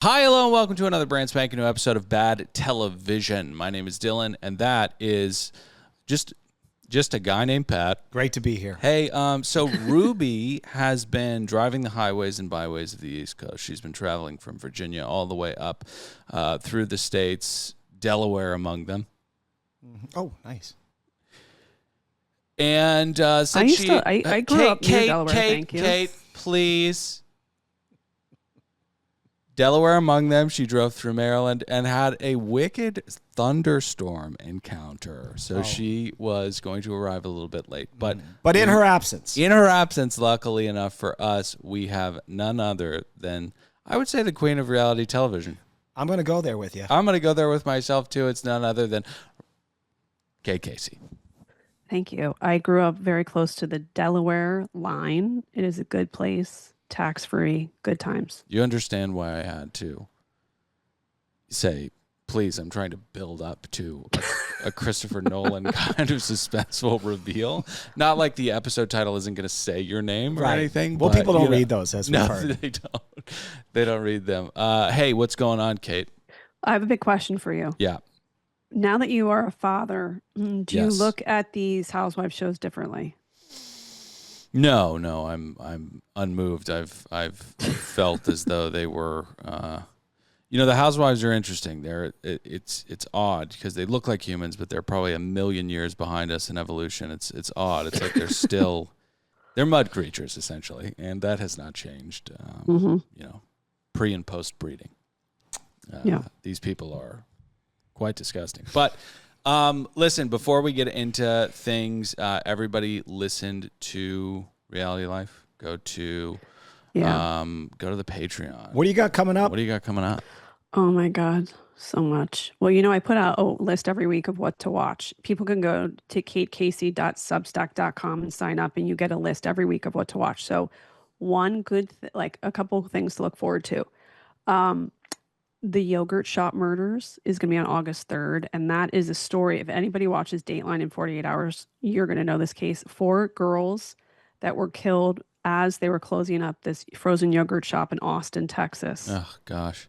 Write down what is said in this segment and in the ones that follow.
Hi, hello, and welcome to another brand spanking new episode of Bad Television. My name is Dylan, and that is just a guy named Pat. Great to be here. Hey, so Ruby has been driving the highways and byways of the East Coast. She's been traveling from Virginia all the way up through the states, Delaware among them. Oh, nice. And said I grew up near Delaware, thank you. Kate, please. Delaware among them, she drove through Maryland and had a wicked thunderstorm encounter. So she was going to arrive a little bit late. But in her absence. In her absence, luckily enough for us, we have none other than, I would say, the queen of reality television. I'm going to go there with you. I'm going to go there with myself, too. It's none other than Kate Casey. Thank you. I grew up very close to the Delaware line. It is a good place, tax-free, good times. You understand why I had to say, please, I'm trying to build up to a Christopher Nolan kind of suspenseful reveal. Not like the episode title isn't going to say your name or anything. Well, but, people don't read those, as we've heard. They don't. They don't read them. Hey, what's going on, Kate? I have a big question for you. Yeah. Now that you are a father, do you look at these housewife shows differently? No, I'm unmoved. I've felt as though they were. The housewives are interesting. It's odd because they look like humans, but they're probably a million years behind us in evolution. It's odd. It's like they're mud creatures essentially, and that has not changed. Pre and post breeding. These people are quite disgusting. But listen, before we get into things, everybody listened to Reality Life. Go to the Patreon. What do you got coming up? Oh my God, so much. Well, I put out a list every week of what to watch. People can go to katecasey.substack.com and sign up, and you get a list every week of what to watch. So one good, a couple of things to look forward to. The Yogurt Shop Murders is going to be on August 3rd, and that is a story. If anybody watches Dateline in 48 Hours, you're going to know this case. 4 girls that were killed as they were closing up this frozen yogurt shop in Austin, Texas. Oh, gosh.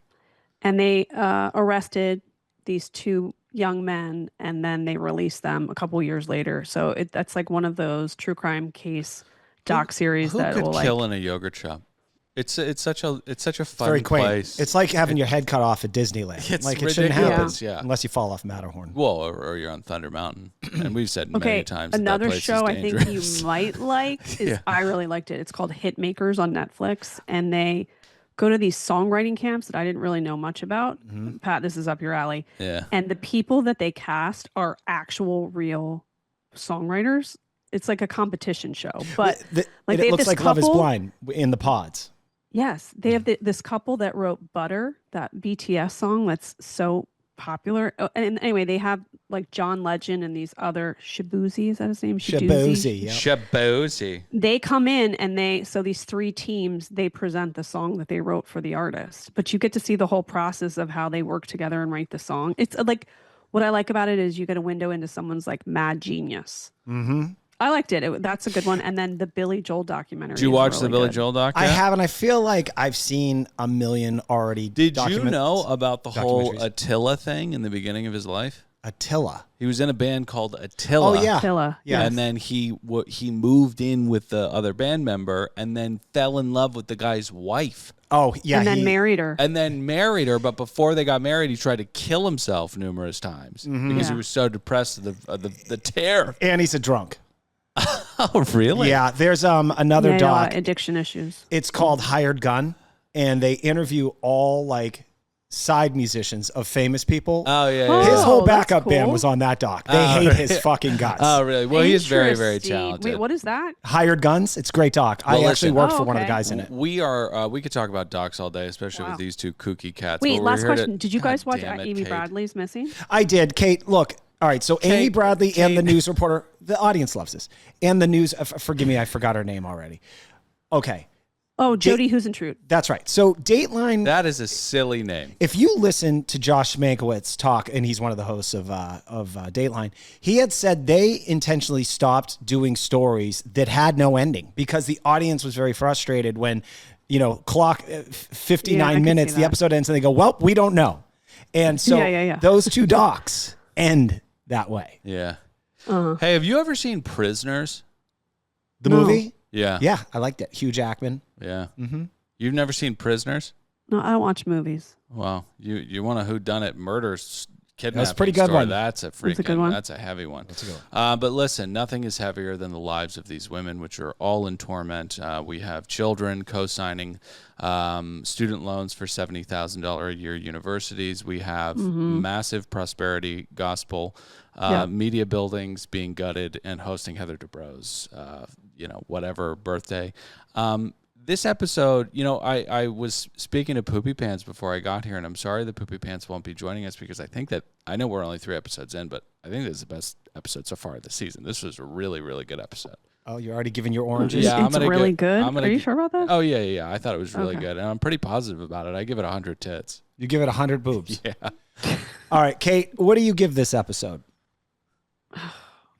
And they arrested these 2 young men, and then they released them a couple years later. So that's like one of those true crime case doc series that will kill in a yogurt shop. It's such a fun very quaint place. It's like having your head cut off at Disneyland. It's like ridiculous. It shouldn't happen unless you fall off Matterhorn. Well, or you're on Thunder Mountain, and we've said many times. Another that show I think you dangerous. might like is I really liked it. It's called Hitmakers on Netflix, and they go to these songwriting camps that I didn't really know much about. Pat, this is up your alley. Yeah. And the people that they cast are actual real songwriters. It's like a competition show, but it looks like Love is Blind in the pods. Yes, they have this couple that wrote Butter, that BTS song that's so popular. And anyway, they have like John Legend and these other Shabuzi, is that his name? Shabuzi. Shabuzi. They come in and these 3 teams, they present the song that they wrote for the artist. But you get to see the whole process of how they work together and write the song. It's like, what I like about it is you get a window into someone's like mad genius. Mm-hmm. I liked it. That's a good one. And then the Billy Joel documentary. Did you watch really the Billy good. Joel doc? I haven't. I feel like I've seen a million already. Did you know about the whole Attila thing in the beginning of his life? Attila. He was in a band called Attila. Oh, yeah. Attila. Yeah. And then he moved in with the other band member and then fell in love with the guy's wife. Oh, yeah. And then married her. But before they got married, he tried to kill himself numerous times because he was so depressed of the terror. And he's a drunk. Oh, really? Yeah, there's another doc. Addiction issues. It's called Hired Gun, and they interview all like side musicians of famous people. Oh, yeah. His whole backup cool. band was on that doc. They hate his fucking guts. Oh, really? Well, he is very, very talented. Wait, what is that? Hired Guns. It's a great doc. I actually worked for one of the guys in it. We could talk about docs all day, especially with these 2 kooky cats. Wait, last question. Did you guys watch Amy Bradley's Missing? I did. Kate, look. All right, so Amy Bradley and the news reporter, the audience loves this. And the news, forgive me, I forgot her name already. Okay. Oh, Jody Huisentruit. That's right. So Dateline. That is a silly name. If you listen to Josh Mankiewicz talk, and he's one of the hosts of Dateline, he had said they intentionally stopped doing stories that had no ending because the audience was very frustrated when clock Yeah, I 59 could minutes, see the that. episode ends, and they go, well, we don't know. And so Yeah. those two docs end that way. Yeah. Uh-huh. Hey, have you ever seen Prisoners? The No. movie? Yeah. Yeah, I liked it. Hugh Jackman. Yeah. Mm-hmm. You've never seen Prisoners? No, I don't watch movies. Well, you want a whodunit murder kidnapping That's a pretty good story. one. That's a That's a good one. That's a heavy one. That's a good one. But listen, nothing is heavier than the lives of these women, which are all in torment. We have children co-signing student loans for $70,000 a year universities. We have massive prosperity gospel media buildings being gutted and hosting Heather Dubrow's whatever birthday. This episode, I was speaking to Poopy Pants before I got here, and I'm sorry that Poopy Pants won't be joining us because I know we're only 3 episodes in, but I think this is the best episode so far this season. This was a really, really good episode. Oh, you're already giving your oranges? Yeah, It's really good. Are you sure about that? Oh, yeah. I thought it was really Okay. good, and I'm pretty positive about it. I give it 100 tits. You give it 100 boobs. Yeah. All right, Kate, what do you give this episode?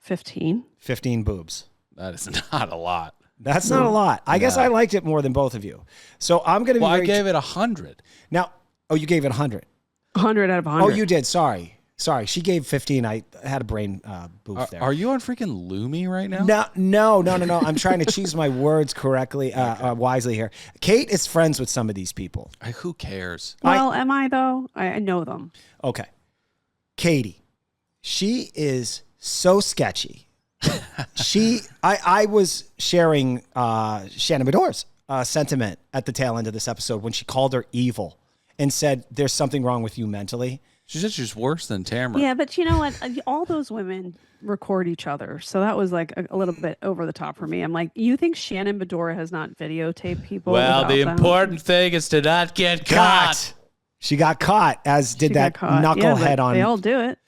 15. 15 boobs. That is not a lot. That's not a lot. I guess I liked it more than both of you. So I'm going to be Well, I gave it 100. Now, you gave it 100. 100 out of 100. Oh, you did. Sorry. She gave 15. I had a brain boof there. Are you on freaking Loomy right now? No. I'm trying to choose my words correctly, wisely here. Kate is friends with some of these people. Who cares? Well, am I though? I know them. Okay. Katie, she is so sketchy. I was sharing Shannon Bedore's sentiment at the tail end of this episode when she called her evil and said, there's something wrong with you mentally. She said she's worse than Tamara. Yeah, but you know what? All those women record each other. So that was like a little bit over the top for me. I'm like, you think Shannon Bedore has not videotaped people? Well, the without them? important thing is to not get caught. She got caught, as did She that got caught. knucklehead Yeah, on. They all do it.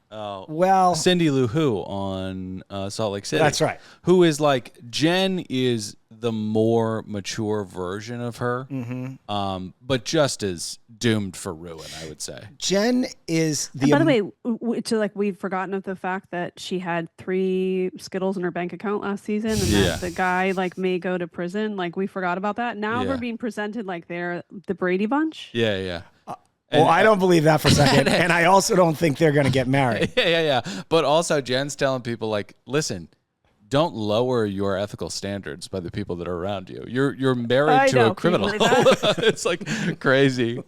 Oh, well, Cindy Lou Who on Salt Lake City. That's right. Who is like, Jen is the more mature version of her, but just as doomed for ruin, I would say. Jen is And by the way, we've forgotten of the fact that she had 3 Skittles in her bank account last season, and that the guy may go to prison. Like, we forgot about that. Now Yeah. we're being presented like they're the Brady Bunch. Yeah. I don't believe that for a second. And I also don't think they're going to get married. Yeah. But also, Jen's telling people, like, listen, don't lower your ethical standards by the people that are around you. You're married to a criminal. It's like crazy.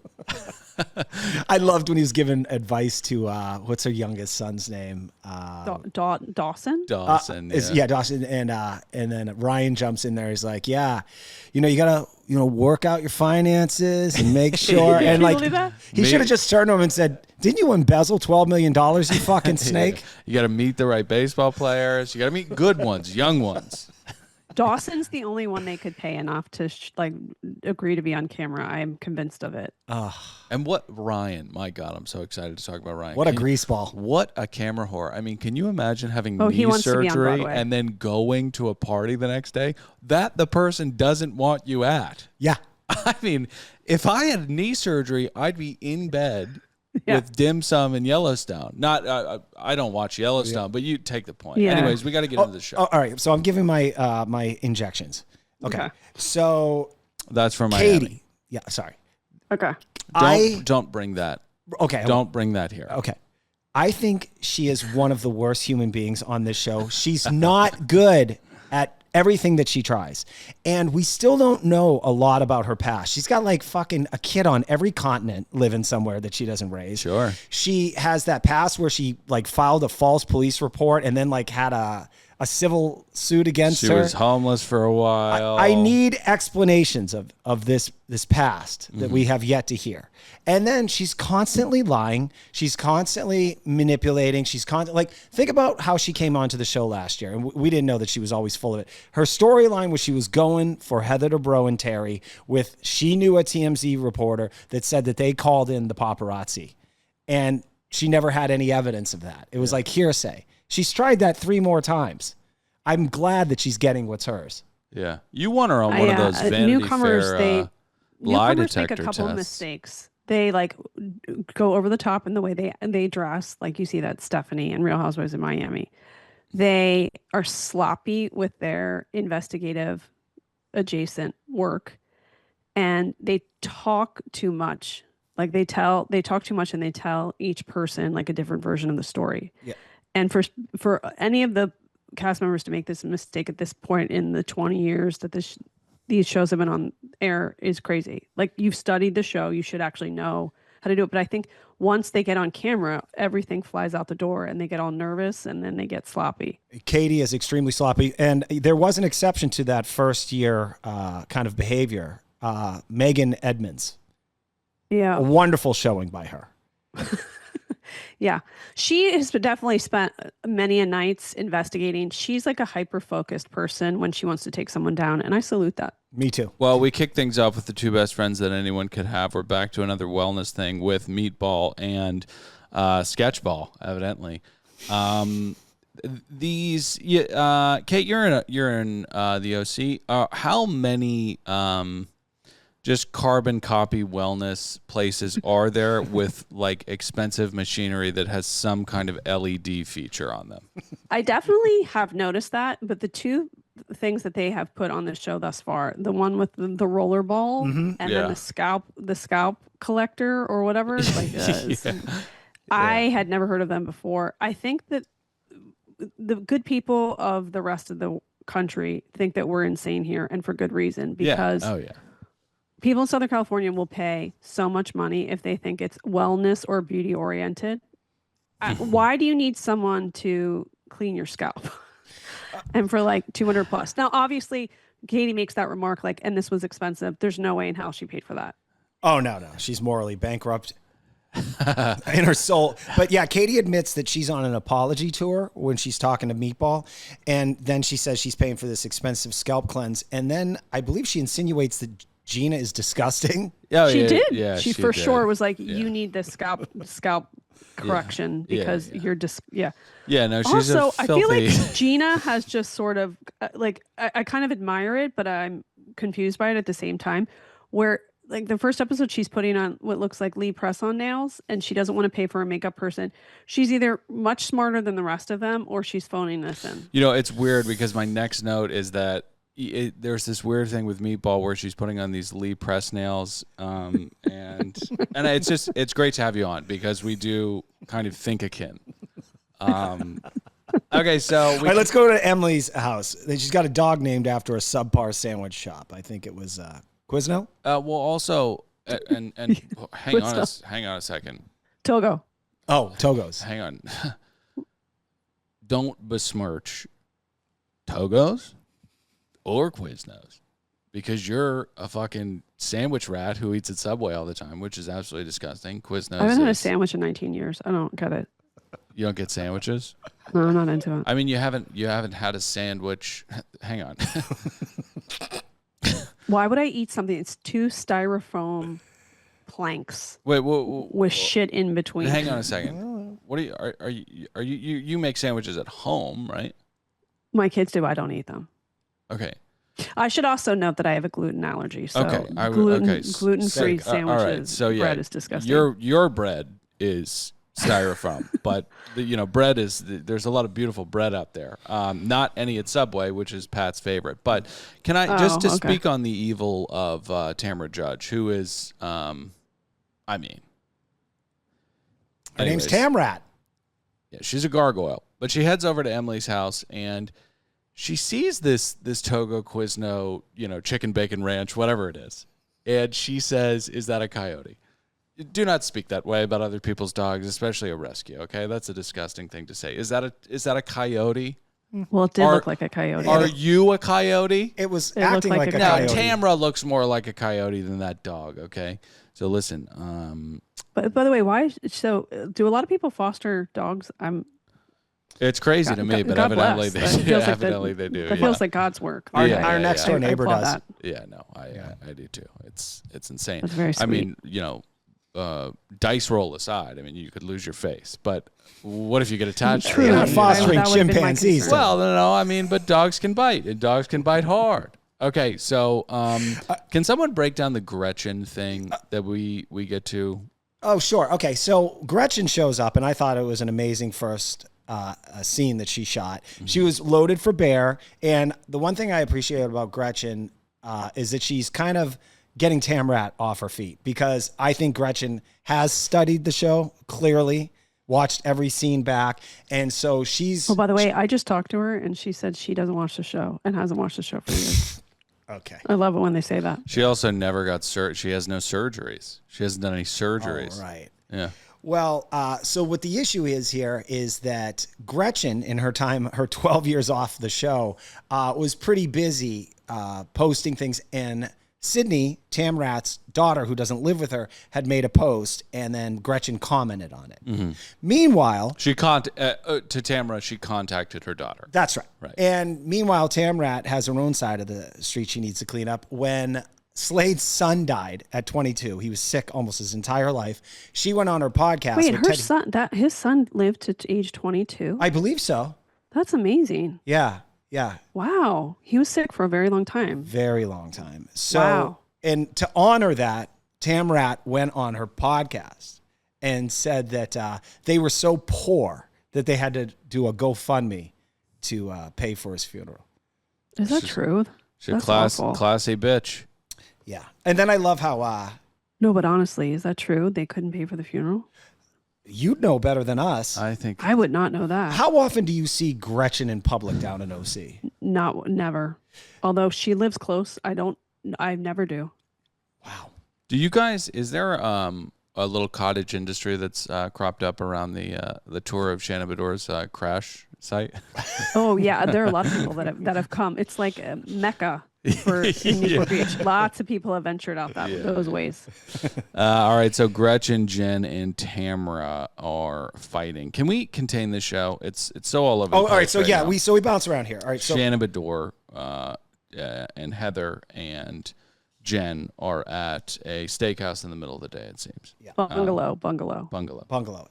I loved when he was giving advice to what's her youngest son's name? Dawson. Dawson. Dawson, and then Ryan jumps in there. He's like, yeah, you gotta work out your finances and make sure. And Can you believe that? he should have just turned to him and said, "Didn't you embezzle $12 million, you fucking snake?" You got to meet the right baseball players. You got to meet good ones, young ones. Dawson's the only one they could pay enough to agree to be on camera. I'm convinced of it. And what Ryan? My God, I'm so excited to talk about Ryan. What a greaseball! What a camera whore! I mean, can you imagine having he knee wants to be on surgery Broadway. and then going to a party the next day that the person doesn't want you at? Yeah. I mean, if I had knee surgery, I'd be in bed with dim sum and Yellowstone. Not, I don't watch Yellowstone, but you take the point. Yeah. Anyways, we got to get into the show. All right. So I'm giving my my injections. Okay. So That's from Miami. Katie. Yeah. Sorry. Okay. Don't bring that. Okay. Don't bring that here. Okay. I think she is one of the worst human beings on this show. She's not good at everything that she tries. And we still don't know a lot about her past. She's got fucking a kid on every continent living somewhere that she doesn't raise. Sure. She has that past where she filed a false police report and then had a civil suit against her. She was homeless for a while. I need explanations of this past that we have yet to hear. And then she's constantly lying. She's constantly manipulating. She's think about how she came onto the show last year. And we didn't know that she was always full of it. Her storyline was she was going for Heather Dubrow and Terry she knew a TMZ reporter that said that they called in the paparazzi. And she never had any evidence of that. It was like hearsay. She's tried that 3 more times. I'm glad that she's getting what's hers. Yeah. You want her on one of those Vanity newcomers, Fair lie newcomers detector make a couple of tests. mistakes. They go over the top in the way they dress. Like you see that Stephanie in Real Housewives of Miami. They are sloppy with their investigative adjacent work, and they talk too much. Like they talk too much, and they tell each person like a different version of the story. Yeah. And for any of the cast members to make this mistake at this point in the 20 years that these shows have been on air is crazy. Like, you've studied the show, you should actually know how to do it. But I think once they get on camera, everything flies out the door and they get all nervous and then they get sloppy. Katie is extremely sloppy. And there was an exception to that first year kind of behavior. Megan Edmonds. Yeah. A wonderful showing by her. Yeah. She has definitely spent many a nights investigating. She's like a hyper-focused person when she wants to take someone down, and I salute that. Me too. Well, we kicked things off with the two best friends that anyone could have. We're back to another wellness thing with Meatball and Sketchball, evidently. Kate, you're in the OC. How many just carbon copy wellness places are there with like expensive machinery that has some kind of LED feature on them? I definitely have noticed that, but the two things that they have put on the show thus far, the one with the roller ball and then the scalp collector or whatever, like I had never heard of them before. I think that the good people of the rest of the country think that we're insane here, and for good reason, because people in Southern California will pay so much money if they think it's wellness or beauty oriented. Why do you need someone to clean your scalp? And for like 200 plus. Now, obviously, Katie makes that remark like, and this was expensive. There's no way in hell she paid for that. Oh, no. She's morally bankrupt in her soul. But yeah, Katie admits that she's on an apology tour when she's talking to Meatball. And then she says she's paying for this expensive scalp cleanse. And then I believe she insinuates that Gina is disgusting. She did. Yeah, she for did. Sure was like, you need the scalp correction because you're just, Yeah, no, she's also, a filthy... I feel like Gina has just sort of like, I kind of admire it, but I'm confused by it at the same time, where like the first episode, she's putting on what looks like Lee press-on nails, and she doesn't want to pay for a makeup person. She's either much smarter than the rest of them, or she's phoning this in. You know, it's weird because my next note is that there's this weird thing with Meatball where she's putting on these Lee press nails, and it's great to have you on because we do kind of think akin. Okay, so all right, let's go to Emily's house. She's got a dog named after a subpar sandwich shop. I think it was Quizno. Well, also, and hang on a second. Togo. Oh, Togo's. Hang on. Don't besmirch Togo's or Quiznos because you're a fucking sandwich rat who eats at Subway all the time, which is absolutely disgusting. Quiznos. I haven't had a sandwich in 19 years. I don't get it. You don't get sandwiches? No, I'm not into it. I mean, you haven't had a sandwich. Hang on. Why would I eat something? It's two styrofoam planks. Wait, with shit in between. Hang on a second. What are you make sandwiches at home, right? My kids do. I don't eat them. Okay. I should also note that I have a gluten allergy. So okay. gluten-free sandwiches. Right. So bread is disgusting. Your bread is styrofoam, but bread is there's a lot of beautiful bread out there. Not any at Subway, which is Pat's favorite. But can I just speak on the evil of Tamara Judge, who is, her name's Tamrat. Yeah, she's a gargoyle, but she heads over to Emily's house and she sees this Togo Quizno, chicken bacon ranch, whatever it is, and she says, "Is that a coyote?" Do not speak that way about other people's dogs, especially a rescue. Okay, that's a disgusting thing to say. Is that a coyote? Well, it did look like a coyote. Are you a coyote? It was acting like a coyote. No, Tamara looks more like a coyote than that dog. Okay, so listen. But by the way, why? So, do a lot of people foster dogs? It's crazy to me, but evidently they do. It feels like God's work. Our next door neighbor does. That. Yeah, no, I do too. It's insane. That's very sweet. I mean, dice roll aside, I mean, you could lose your face, but what if you get attached? True. You're not fostering chimpanzees. Well, no, I mean, but dogs can bite, and dogs can bite hard. Okay, so can someone break down the Gretchen thing that we get to? Oh, sure. Okay, so Gretchen shows up, and I thought it was an amazing first scene that she shot. Mm-hmm. She was loaded for bear, and the one thing I appreciate about Gretchen is that she's kind of getting Tamrat off her feet, because I think Gretchen has studied the show, clearly watched every scene back. And so she's... Oh, by the way, I just talked to her and she said she doesn't watch the show and hasn't watched the show for years. Okay. I love it when they say that. She also never got she has no surgeries. She hasn't done any surgeries. Oh, right. Yeah. Well, so what the issue is here is that Gretchen, in her time, her 12 years off the show, was pretty busy posting things. And Sydney, Tamrat's daughter, who doesn't live with her, had made a post, and then Gretchen commented on it. Mm-hmm. Meanwhile, to Tamara, she contacted her daughter. That's right. Right. And meanwhile, Tamrat has her own side of the street she needs to clean up. When Slade's son died at 22, he was sick almost his entire life. She went on her podcast. Wait, his son lived to age 22? I believe so. That's amazing. Yeah. Yeah. Wow. He was sick for a very long time. Very long time. So, wow. And to honor that, Tamrat went on her podcast and said that they were so poor that they had to do a GoFundMe to pay for his funeral. Is that true? She's a classy bitch. Yeah. And then I love how... no, but honestly, is that true? They couldn't pay for the funeral? You'd know better than us. I think I would not know that. How often do you see Gretchen in public down in OC? Never. Although she lives close, I never do. Wow. Do you guys? Is there a little cottage industry that's cropped up around the tour of Shannon Bedore's crash site? Oh yeah, there are a lot of people that have come. It's like a Mecca for in Newport Beach. Lots of people have ventured out those ways. All right, so Gretchen, Jen, and Tamara are fighting. Can we contain this show? It's so all over. Oh, all right. So yeah, we bounce around here. All right. So Shannon Bedore, and Heather and Jen are at a steakhouse in the middle of the day, it seems. Yeah. Bungalow.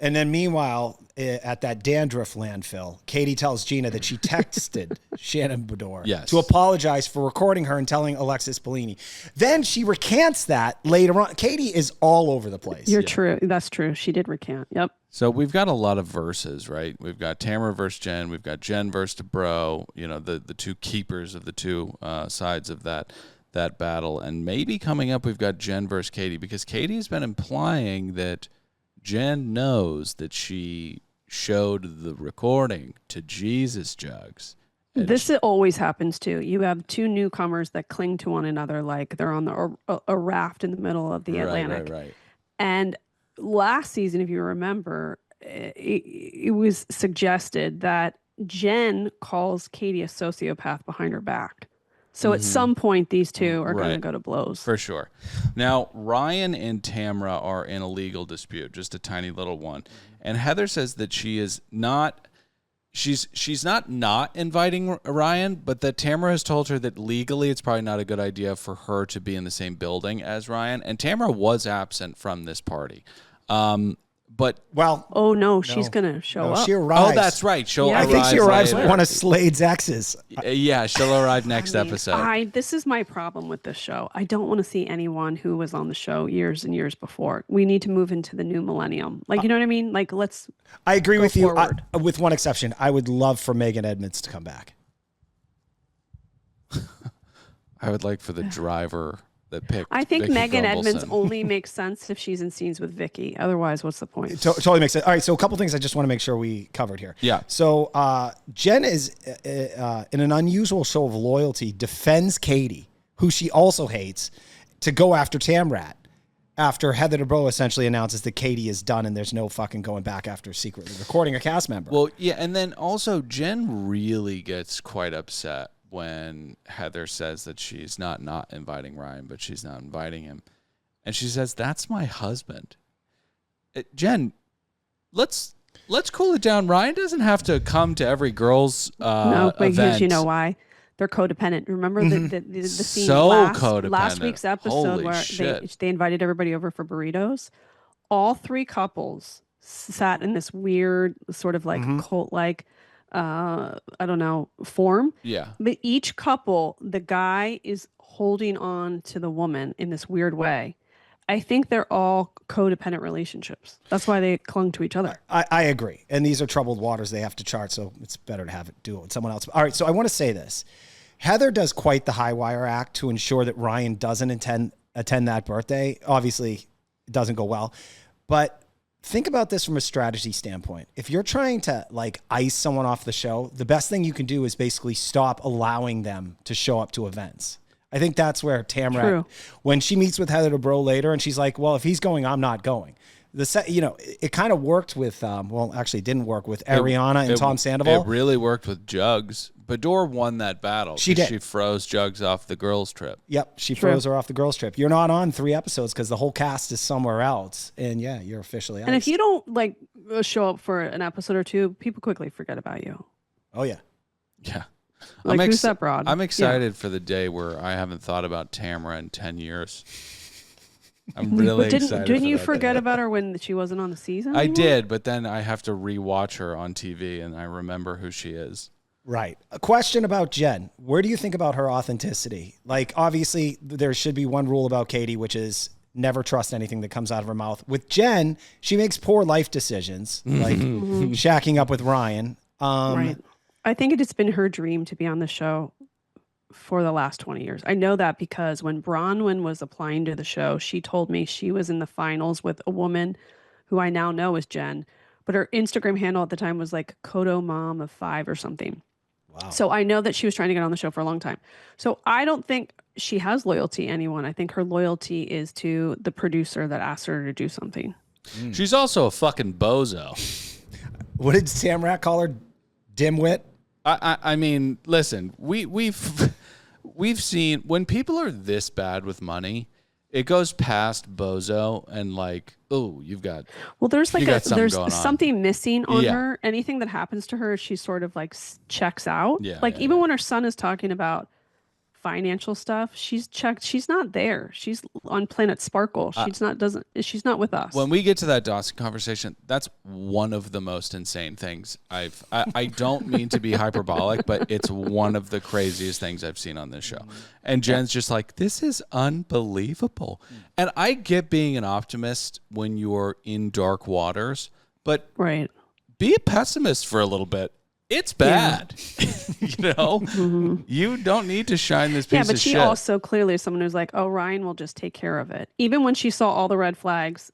And then meanwhile, at that dandruff landfill, Katie tells Gina that she texted Shannon Bedore to apologize for recording her and telling Alexis Bellini. Then she recants that later on. Katie is all over the place. True. That's true. She did recant. Yep. So we've got a lot of verses, right? We've got Tamara versus Jen. We've got Jen versus Bro. You know, the two keepers of the two sides of that battle. And maybe coming up, we've got Jen versus Katie, because Katie has been implying that Jen knows that she showed the recording to Jesus Jugs. This always happens too. You have two newcomers that cling to one another like they're on a raft in the middle of the Atlantic. Right. And last season, if you remember, it was suggested that Jen calls Katie a sociopath behind her back. So at some point, these two are going to go to blows. For sure. Now, Ryan and Tamara are in a legal dispute, just a tiny little one. And Heather says that she is not... She's not inviting Ryan, but that Tamara has told her that legally it's probably not a good idea for her to be in the same building as Ryan. And Tamara was absent from this party. She's gonna show up. She arrives. Oh, that's right. I think she arrives with one of Slade's exes. Yeah, she'll arrive next episode. This is my problem with this show. I don't want to see anyone who was on the show years and years before. We need to move into the new millennium. Like, you know what I mean? Like, let's. I agree with you. With one exception, I would love for Megan Edmonds to come back. I would like for the driver that picked. I think Vicky Megan Gunvalson. Edmonds only makes sense if she's in scenes with Vicky. Otherwise, what's the point? It totally makes sense. All right, so a couple things I just want to make sure we covered here. Yeah. So Jen is, in an unusual show of loyalty, defends Katie, who she also hates, to go after Tamrat after Heather Dubrow essentially announces that Katie is done and there's no fucking going back after secretly recording a cast member. Well, yeah, and then also Jen really gets quite upset when Heather says that she's not inviting Ryan, but she's not inviting him. And she says, that's my husband. Jen, let's cool it down. Ryan doesn't have to come to every girl's no, but event. You know why? They're codependent. Remember the scene so last week's episode Holy where they invited everybody over for burritos? All three couples sat in this weird sort of like cult-like I don't know, form. Yeah. But each couple, the guy is holding on to the woman in this weird way. I think they're all codependent relationships. That's why they clung to each other. I agree. And these are troubled waters they have to chart, so it's better to have it do it with someone else. All right, so I want to say this. Heather does quite the high wire act to ensure that Ryan doesn't attend that birthday. Obviously, it doesn't go well. But think about this from a strategy standpoint. If you're trying to like ice someone off the show, the best thing you can do is basically stop allowing them to show up to events. I think that's where Tamara, when she meets with Heather Dubrow later, and she's like, well, if he's going, I'm not going. It kind of worked with, actually it didn't work with Ariana and Tom Sandoval. It really worked with Jugs. Bador won that battle. She did. She froze Jugs off the girls' trip. Yep, she froze her off the girls' trip. You're not on 3 episodes because the whole cast is somewhere else. And yeah, you're officially out. And if you don't like show up for an episode or two, people quickly forget about you. Oh, yeah. Yeah. Like, who's that broad? I'm excited for the day where I haven't thought about Tamara in 10 years. I'm really excited. Didn't you forget about her when she wasn't on the season anymore? I did, but then I have to rewatch her on TV, and I remember who she is. Right. A question about Jen. Where do you think about her authenticity? Like, obviously, there should be one rule about Katie, which is never trust anything that comes out of her mouth. With Jen, she makes poor life decisions, like shacking up with Ryan. Right. I think it's been her dream to be on the show for the last 20 years. I know that because when Bronwyn was applying to the show, she told me she was in the finals with a woman who I now know is Jen, but her Instagram handle at the time was like Kodo Mom of 5 or something. Wow. So I know that she was trying to get on the show for a long time. So I don't think she has loyalty to anyone. I think her loyalty is to the producer that asked her to do something. She's also a fucking bozo. What did Tamrat call her? Dimwit? I mean, listen, we've seen when people are this bad with money, it goes past bozo and like, oh, you've got there's like there's something missing on Yeah. her. Anything that happens to her, she sort of like checks out. Yeah, like yeah, even yeah. when her son is talking about financial stuff, she's checked. She's not there. She's on Planet Sparkle. She's not with us. When we get to that Dawson conversation, that's one of the most insane things I don't mean to be hyperbolic, but it's one of the craziest things I've seen on this show. And Jen's just like, this is unbelievable. And I get being an optimist when you're in dark waters, but right. be a pessimist for a little bit. It's bad. You don't need to shine this piece of shit. Yeah, but she also clearly is someone who's like, oh, Ryan will just take care of it. Even when she saw all the red flags,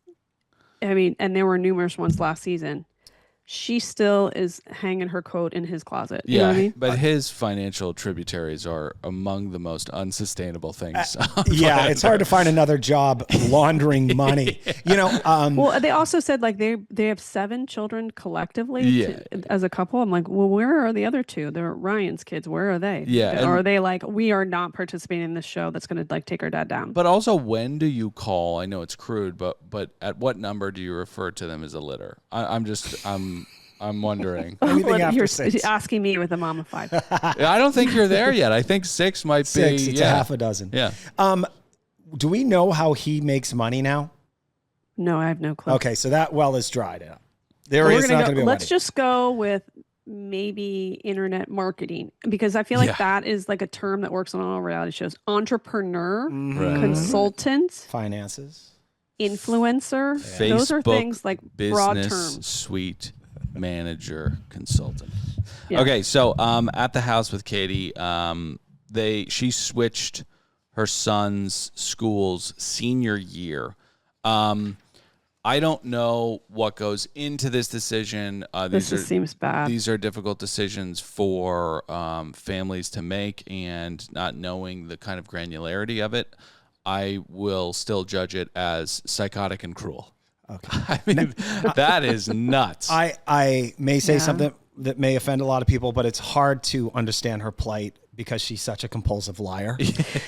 I mean, and there were numerous ones last season, she still is hanging her coat in his closet. You know what I mean? But his financial tributaries are among the most unsustainable things. Yeah, it's hard to find another job laundering money. Well, they also said like they have 7 children collectively as a couple. I'm like, well, where are the other 2? They're Ryan's kids. Where are they? Yeah, or are they like, we are not participating in this show that's going to like take our dad down? But also, when do you call? I know it's crude, but at what number do you refer to them as a litter? I'm wondering. Anything after You're 6. asking me with a mom of 5. I don't think you're there yet. I think 6 might be. 6. It's a half a dozen. Yeah. Do we know how he makes money now? No, I have no clue. Okay, so that well is dried out. Let's just go with maybe internet marketing, because I feel like that is like a term that works on all reality shows. Entrepreneur, consultant, finances, influencer. Facebook Those are things like broad business terms. suite manager consultant. Yeah. Okay, so at the house with Katie, she switched her son's school's senior year. I don't know what goes into this decision. Seems bad. These are difficult decisions for families to make, and not knowing the kind of granularity of it, I will still judge it as psychotic and cruel. Okay. I mean, that is nuts. I may say something that may offend a lot of people, but it's hard to understand her plight because she's such a compulsive liar.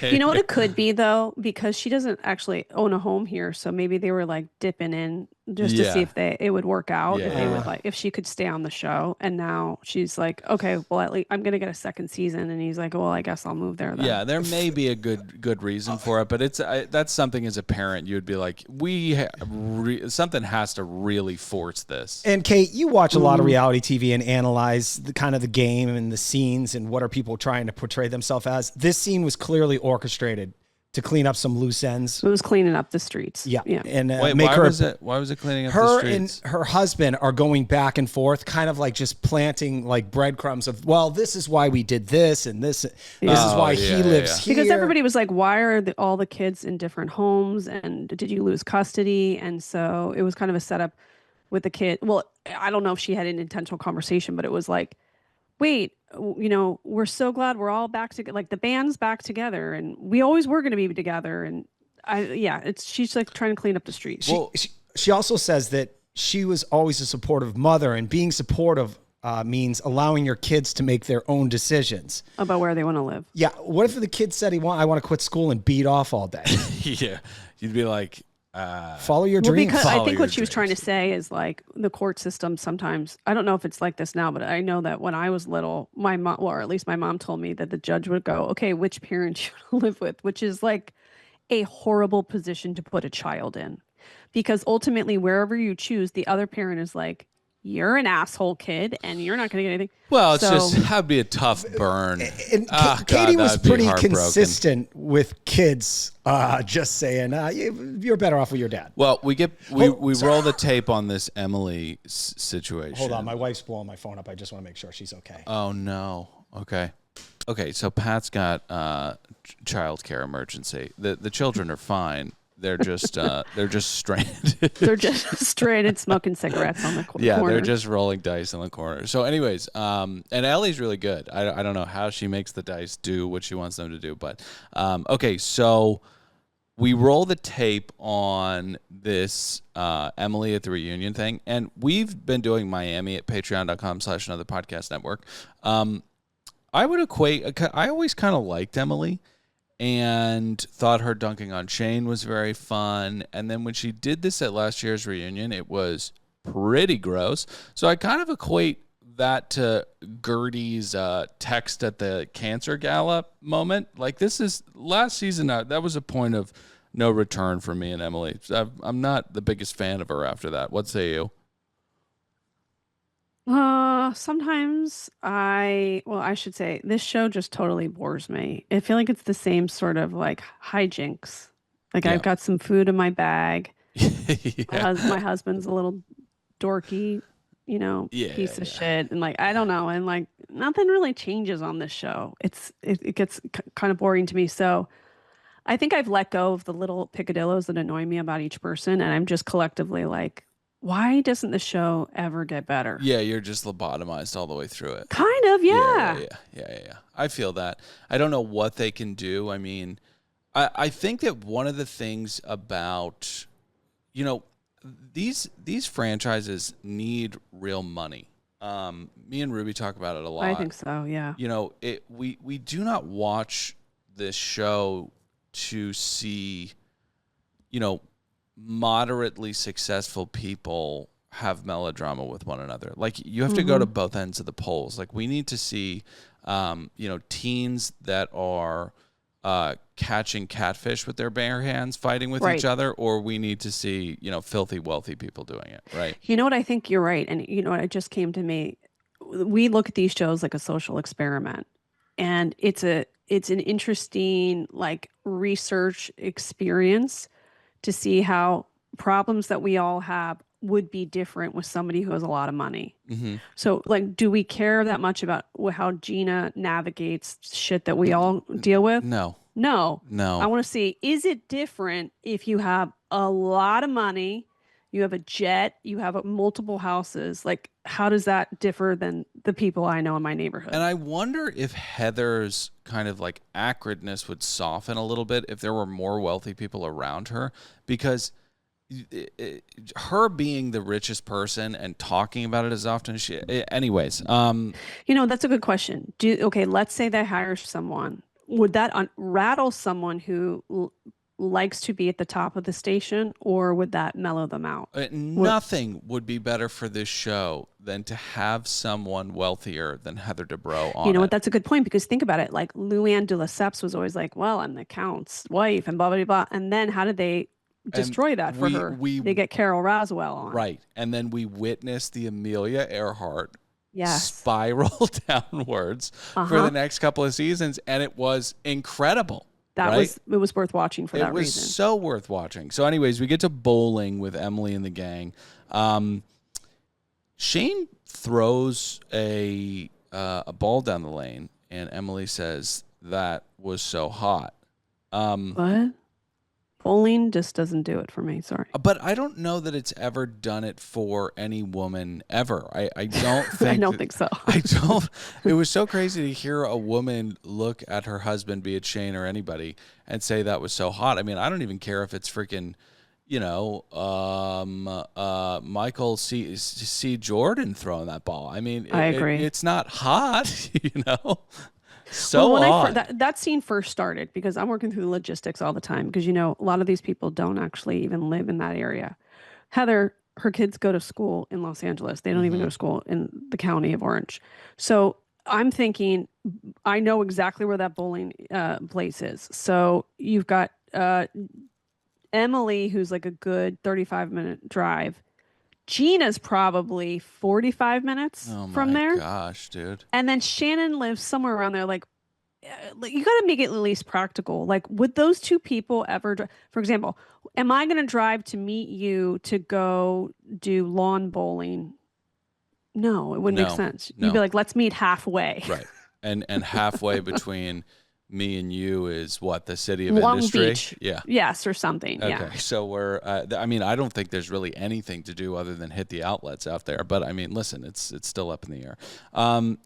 You know what it could be, though? Because she doesn't actually own a home here. So maybe they were like dipping in just to see if it would work out, if they would if she could stay on the show. And now she's like, okay, well, at least I'm going to get a second season. And he's like, well, I guess I'll move there then. Yeah, there may be a good reason for it, but it's that's something as a parent you'd be like, something has to really force this. And Kate, you watch a lot of reality TV and analyze the kind of the game and the scenes and what are people trying to portray themselves as. This scene was clearly orchestrated to clean up some loose ends. It was cleaning up the streets. Yeah. And Wait, make why her. was it cleaning up the Her streets? and her husband are going back and forth, kind of like just planting like breadcrumbs of, well, this is why we did this, and this is why he lives here. Because everybody was like, why are all the kids in different homes, and did you lose custody? And so it was kind of a setup with the kid. Well, I don't know if she had an intentional conversation, but it was like, wait, we're so glad we're all back together. Like the band's back together, and we always were going to be together. And she's like trying to clean up the streets. She also says that she was always a supportive mother, and being supportive means allowing your kids to make their own decisions about where they want to live. Yeah. What if the kid said I want to quit school and beat off all day? Yeah. You'd be like, follow your dreams. Because I think what she was trying to say is like the court system sometimes, I don't know if it's like this now, but I know that when I was little, my mom, or at least my mom told me that the judge would go, okay, which parent you want to live with, which is like a horrible position to put a child in. Because ultimately, wherever you choose, the other parent is like, you're an asshole kid and you're not going to get anything. Well, that'd be a tough burn. And Katie was pretty consistent with kids, just saying, you're better off with your dad. Well, we roll the tape on this Emily situation. Hold on, my wife's blowing my phone up. I just want to make sure she's okay. Oh no. Okay. So Pat's got childcare emergency. The children are fine. They're just stranded. They're just stranded smoking cigarettes on the corner. Yeah, they're just rolling dice in the corner. So anyways, and Ellie's really good. I don't know how she makes the dice do what she wants them to do, but okay, so we roll the tape on this Emily at the reunion thing, and we've been doing Miami at patreon.com/anotherpodcastnetwork. I would equate, I always kind of liked Emily and thought her dunking on Shane was very fun. And then when she did this at last year's reunion, it was pretty gross. So I kind of equate that to Gertie's text at the cancer gala moment. Like, this is last season, that was a point of no return for me and Emily. I'm not the biggest fan of her after that. What say you? Sometimes I should say this show just totally bores me. I feel like it's the same sort of like hijinks. Like, yeah. I've got some food in my bag. Yeah. My husband's a little dorky, piece of shit. And like, I don't know. And like, nothing really changes on this show. It gets kind of boring to me. So I think I've let go of the little picadillos that annoy me about each person. And I'm just collectively like, why doesn't the show ever get better? Yeah, you're just lobotomized all the way through it. Kind of, yeah. Yeah. I feel that. I don't know what they can do. I mean, I think that one of the things about, these franchises need real money. Me and Ruby talk about it a lot. I think so, yeah. We do not watch this show to see, moderately successful people have melodrama with one another. Like, you have to go to both ends of the polls. Like, we need to see, teens that are catching catfish with their bare hands fighting with each other, or we need to see, filthy, wealthy people doing it, right? You know what? I think you're right. And you know what? It just came to me. We look at these shows like a social experiment, and it's an interesting, like, research experience to see how problems that we all have would be different with somebody who has a lot of money. Mm-hmm. So, like, do we care that much about how Gina navigates shit that we all deal with? No. I want to see, is it different if you have a lot of money, you have a jet, you have multiple houses? Like, how does that differ than the people I know in my neighborhood? And I wonder if Heather's kind of like acridness would soften a little bit if there were more wealthy people around her, because her being the richest person and talking about it as often as she, anyways. That's a good question. Let's say they hire someone. Would that rattle someone who likes to be at the top of the station, or would that mellow them out? Nothing would be better for this show than to have someone wealthier than Heather Dubrow on what? That's a good point, because think about it. Like, Luann de Lesseps was always like, well, I'm the Count's wife and blah, blah, blah. And then how did they destroy that for her? They get Carol Roswell on. Right. And then we witnessed the Amelia Earhart spiral downwards for the next couple of seasons, and it was incredible. It was worth watching for that reason. It was so worth watching. So anyways, we get to bowling with Emily and the gang. Shane throws a ball down the lane, and Emily says, "That was so hot." What? Bowling just doesn't do it for me. Sorry. But I don't know that it's ever done it for any woman ever. I don't think. I don't think so. I don't. It was so crazy to hear a woman look at her husband, be it Shane or anybody, and say that was so hot. I mean, I don't even care if it's freaking, Michael C. Jordan throwing that ball. I mean, I agree. It's not hot, So when odd. That scene first started, because I'm working through the logistics all the time, because a lot of these people don't actually even live in that area. Heather, her kids go to school in Los Angeles. They don't even go to school in the county of Orange. So I'm thinking, I know exactly where that bowling place is. So you've got Emily, who's like a good 35-minute drive. Gina's probably 45 minutes from there. Oh my gosh, dude. And then Shannon lives somewhere around there. Like, you got to make it at least practical. Like, would those two people ever, for example, am I going to drive to meet you to go do lawn bowling? No, it wouldn't make sense. You'd be like, let's meet halfway. Right. And halfway between me and you is what, the city of Long industry? Beach. Yeah. Yes, or something. Okay. Yeah. So we're, I don't think there's really anything to do other than hit the outlets out there. But I mean, listen, it's still up in the air.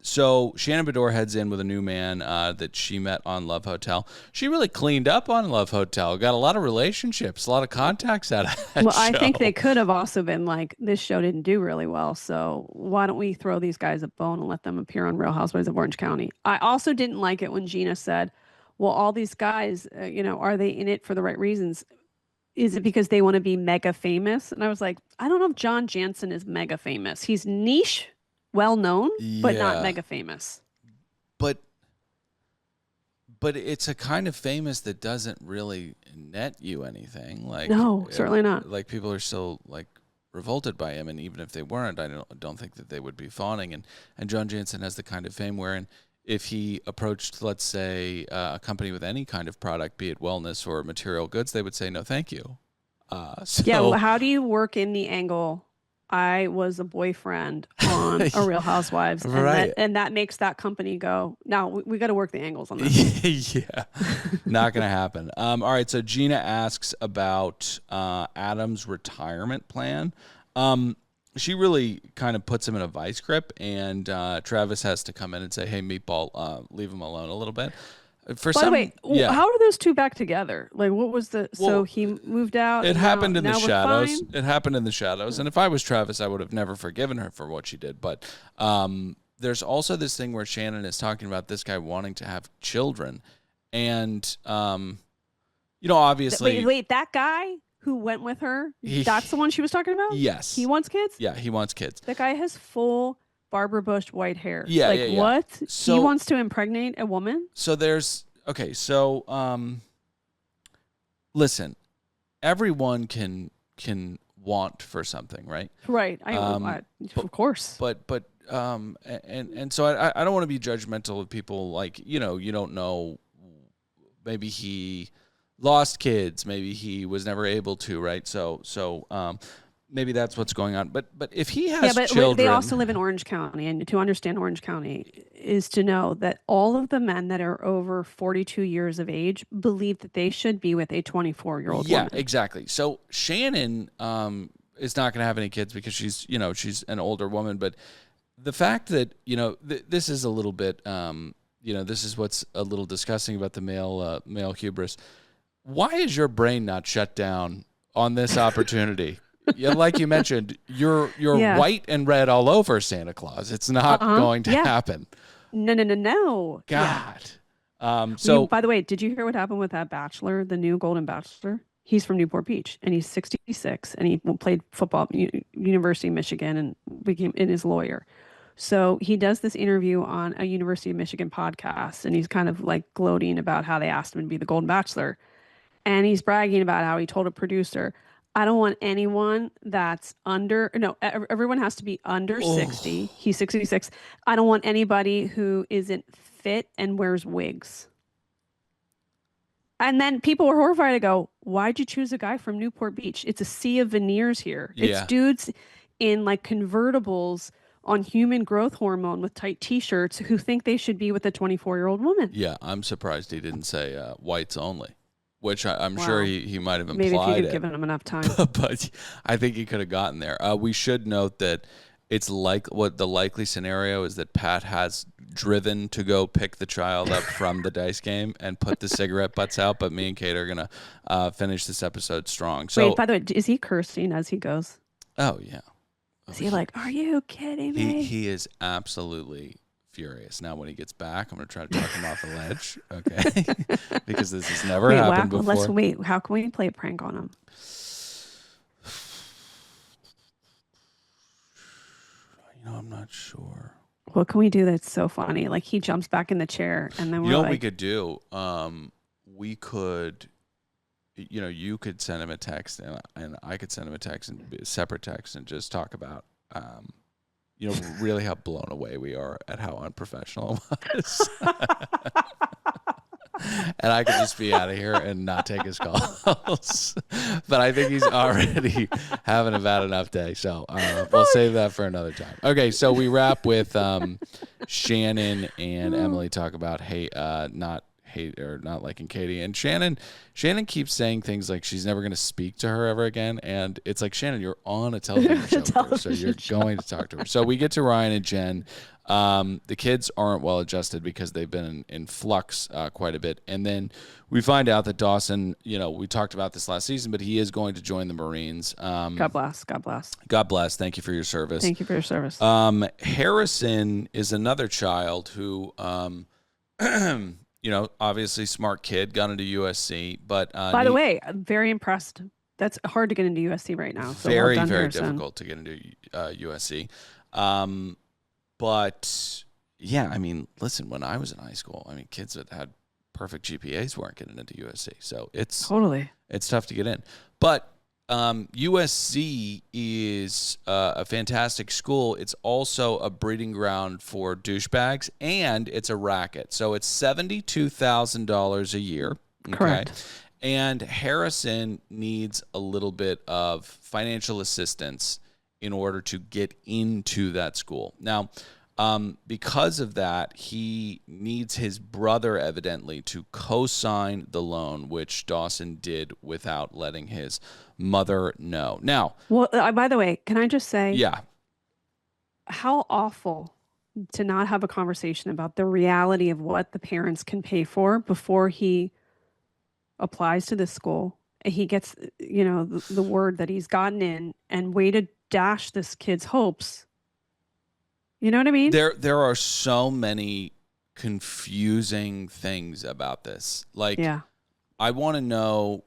So Shannon Bedore heads in with a new man that she met on Love Hotel. She really cleaned up on Love Hotel. Got a lot of relationships, a lot of contacts out of that Well, show. I think they could have also been like, this show didn't do really well, so why don't we throw these guys a bone and let them appear on Real Housewives of Orange County? I also didn't like it when Gina said, well, all these guys, are they in it for the right reasons? Is it because they want to be mega famous? And I was like, I don't know if John Jansen is mega famous. He's niche, well known, but not mega famous. But it's a kind of famous that doesn't really net you anything. Like, no, certainly not. Like, people are still like revolted by him, and even if they weren't, I don't think that they would be fawning. And John Jansen has the kind of fame wherein, if he approached, let's say, a company with any kind of product, be it wellness or material goods, they would say, no, thank you. Yeah, well, how do you work in the angle, I was a boyfriend on A Real Housewives, and, right. that makes that company go, now we got to work the angles on this. Yeah, not going to happen. All right, so Gina asks about Adam's retirement plan. She really kind of puts him in a vice grip, and Travis has to come in and say, hey, Meatball, leave him alone a little bit. By the way, how are those two back together? Like, what was so he moved out? It happened in the shadows. Fine? It happened in the shadows. And if I was Travis, I would have never forgiven her for what she did. But there's also this thing where Shannon is talking about this guy wanting to have children. And, obviously. Wait, that guy who went with her, that's the one she was talking about? Yes. He wants kids? Yeah, he wants kids. That guy has full Barbara Bush white hair. Yeah, like, yeah. What? So, he wants to impregnate a woman? So listen, everyone can want for something, right? Right. Of course. But and so I don't want to be judgmental of people, like, you don't know, maybe he lost kids, maybe he was never able to, right? So maybe that's what's going on. But if he has children, they also live in Orange County, and to understand Orange County is to know that all of the men that are over 42 years of age believe that they should be with a 24-year-old woman. Yeah, exactly. So Shannon is not going to have any kids because she's an older woman. But the fact that this is a little bit this is what's a little disgusting about the male hubris. Why is your brain not shut down on this opportunity? Yeah, like you mentioned, you're white and red all over Santa Claus. It's not going to happen. No. God. Yeah. By the way, did you hear what happened with that Bachelor, the new Golden Bachelor? He's from Newport Beach, and he's 66, and he played football at University of Michigan and became his lawyer. So he does this interview on a University of Michigan podcast, and he's kind of like gloating about how they asked him to be the Golden Bachelor. And he's bragging about how he told a producer, I don't want anyone that's everyone has to be under 60. He's 66. I don't want anybody who isn't fit and wears wigs. And then people were horrified to go, why'd you choose a guy from Newport Beach? It's a sea of veneers here. It's Yeah. dudes in like convertibles on human growth hormone with tight t-shirts who think they should be with a 24-year-old woman. Yeah, I'm surprised he didn't say whites only, which I'm Wow. sure he might have Maybe if implied you'd it. given him enough time. But I think he could have gotten there. We should note that it's like what the likely scenario is that Pat has driven to go pick the child up from the dice game and put the cigarette butts out. But me and Kate are going to finish this episode strong. So, Wait, by the way, is he cursing as he goes? oh, yeah. Is he like, are you kidding me? He is absolutely furious. Now, when he gets back, I'm going to try to talk him off the ledge, okay? Because this has never happened before. Let's wait. How can we play a prank on him? I'm not sure. What can we do that's so funny? Like he jumps back in the chair and then we're what like, we could do? We could, you could send him a text and I could send him a text and a separate text and just talk about, really how blown away we are at how unprofessional it was. And I could just be out of here and not take his calls. But I think he's already having a bad enough day. So we'll save that for another time. Okay, so we wrap with Shannon and Emily talk about not liking Katie. And Shannon keeps saying things like she's never going to speak to her ever again. And it's like, Shannon, you're on a television show with her, so you're going to talk to her. So we get to Ryan and Jen. The kids aren't well adjusted because they've been in flux quite a bit. And then we find out that Dawson, we talked about this last season, but he is going to join the Marines. God bless. God bless. God bless. Thank you for your service. Thank you for your service. Harrison is another child who, obviously smart kid, got into USC. But by the way, I'm very impressed. That's hard to get into USC right now. So very, well done, very Harrison. difficult to get into USC. But yeah, I mean, listen, when I was in high school, kids that had perfect GPAs weren't getting into USC. So it's tough to get in. But USC is a fantastic school. It's also a breeding ground for douchebags, and it's a racket. So it's $72,000 a year. Okay? Correct. And Harrison needs a little bit of financial assistance in order to get into that school. Now, because of that, he needs his brother evidently to co-sign the loan, which Dawson did without letting his mother know. Now, well, by the way, can I just say, yeah, how awful to not have a conversation about the reality of what the parents can pay for before he applies to this school and he gets, the word that he's gotten in, and way to dash this kid's hopes. You know what I mean? There are so many confusing things about this. Like, yeah. I want to know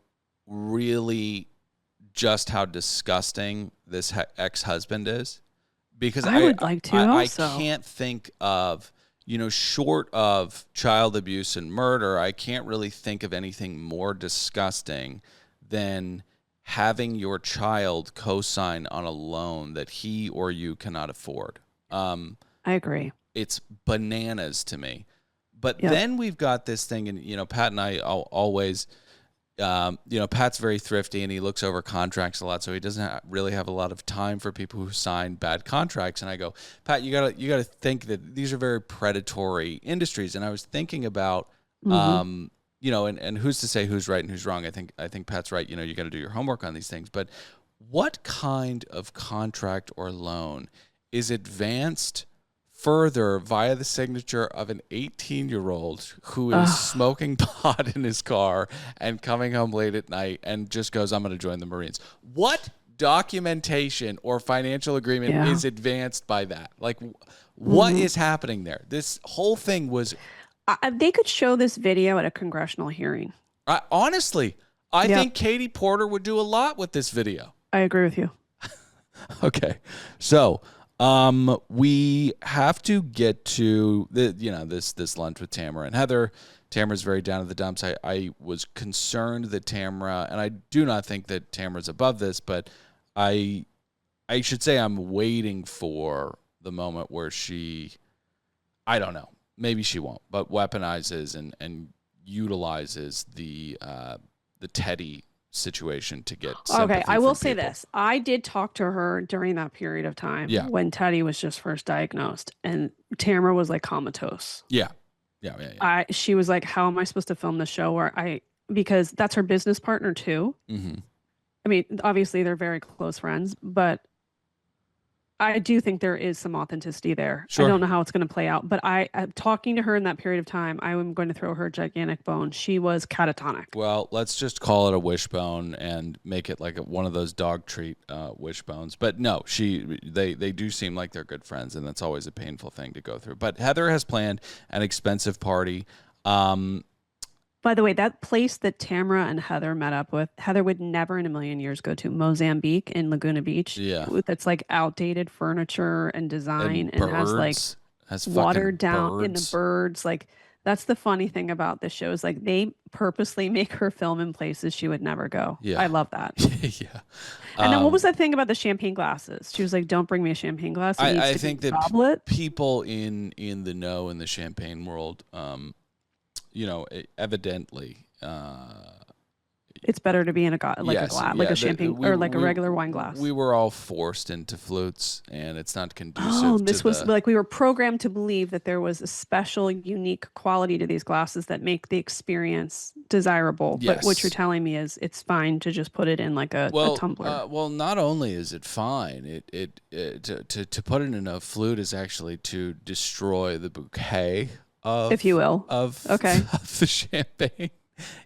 really just how disgusting this ex-husband is, because I would like to also. I can't think of, short of child abuse and murder, I can't really think of anything more disgusting than having your child co-sign on a loan that he or you cannot afford. I agree. It's bananas to me. But then we've got this thing, and Pat and I always, Pat's very thrifty and he looks over contracts a lot, so he doesn't really have a lot of time for people who sign bad contracts. And I go, Pat, you gotta think that these are very predatory industries. And I was thinking about, and who's to say who's right and who's wrong? I think Pat's right. You got to do your homework on these things. But what kind of contract or loan is advanced further via the signature of an 18-year-old who is smoking pot in his car and coming home late at night and just goes, I'm going to join the Marines? What documentation or financial agreement is advanced by that? Like, what is happening there? This whole thing was... they could show this video at a congressional hearing. Honestly, I think Katie Porter would do a lot with this video. I agree with you. Okay. So... we have to get to this lunch with Tamara and Heather. Tamara's very down to the dumps. I was concerned that Tamara, and I do not think that Tamara's above this, but I should say I'm waiting for the moment where she, I don't know, maybe she won't, but weaponizes and utilizes the Teddy situation to get Okay, sympathy I will from say people. this. I did talk to her during that period of time Yeah. when Teddy was just first diagnosed, and Tamara was like comatose. Yeah. She was like, "How am I supposed to film the show?" Because that's her business partner too. Mm-hmm. I mean, obviously they're very close friends, but I do think there is some authenticity there. Sure. I don't know how it's going to play out, but talking to her in that period of time, I am going to throw her a gigantic bone. She was catatonic. Well, let's just call it a wishbone and make it like one of those dog treat wishbones. But no, they do seem like they're good friends, and that's always a painful thing to go through. But Heather has planned an expensive party. By the way, that place that Tamara and Heather met up with, Heather would never in a million years go to. Mozambique in Laguna Beach. Yeah. That's like outdated furniture and design and has watered down in the birds. Like, that's the funny thing about this show is like they purposely make her film in places she would never go. Yeah. I love that. Yeah. And then what was that thing about the champagne glasses? She was like, "Don't bring me a champagne glass. It needs I to think be a that goblet." people in the know in the champagne world, evidently, it's better to be in a glass, like a champagne or like a regular wine glass. We were all forced into flutes, and it's not conducive. Oh, this was like we were programmed to believe that there was a special, unique quality to these glasses that make the experience desirable. Yes. But what you're telling me is it's fine to just put it in like a tumbler. Well, not only is it fine, to put it in a flute is actually to destroy the bouquet of, if you will, of the champagne.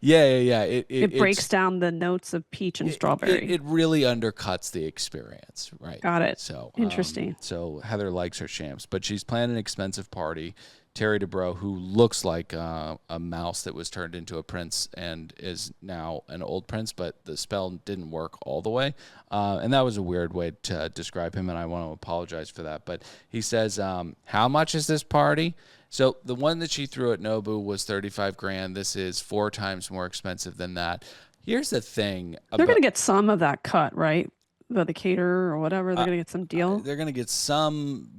Yeah. It breaks down the notes of peach and strawberry. It really undercuts the experience, right? Got it. So interesting. So Heather likes her champs, but she's planned an expensive party. Terry Dubrow, who looks like a mouse that was turned into a prince and is now an old prince, but the spell didn't work all the way. And that was a weird way to describe him, and I want to apologize for that. But he says, how much is this party? So the one that she threw at Nobu was $35,000. This is 4 times more expensive than that. Here's the thing. They're going to get some of that cut, right? The caterer or whatever. They're going to get some deal. They're going to get some,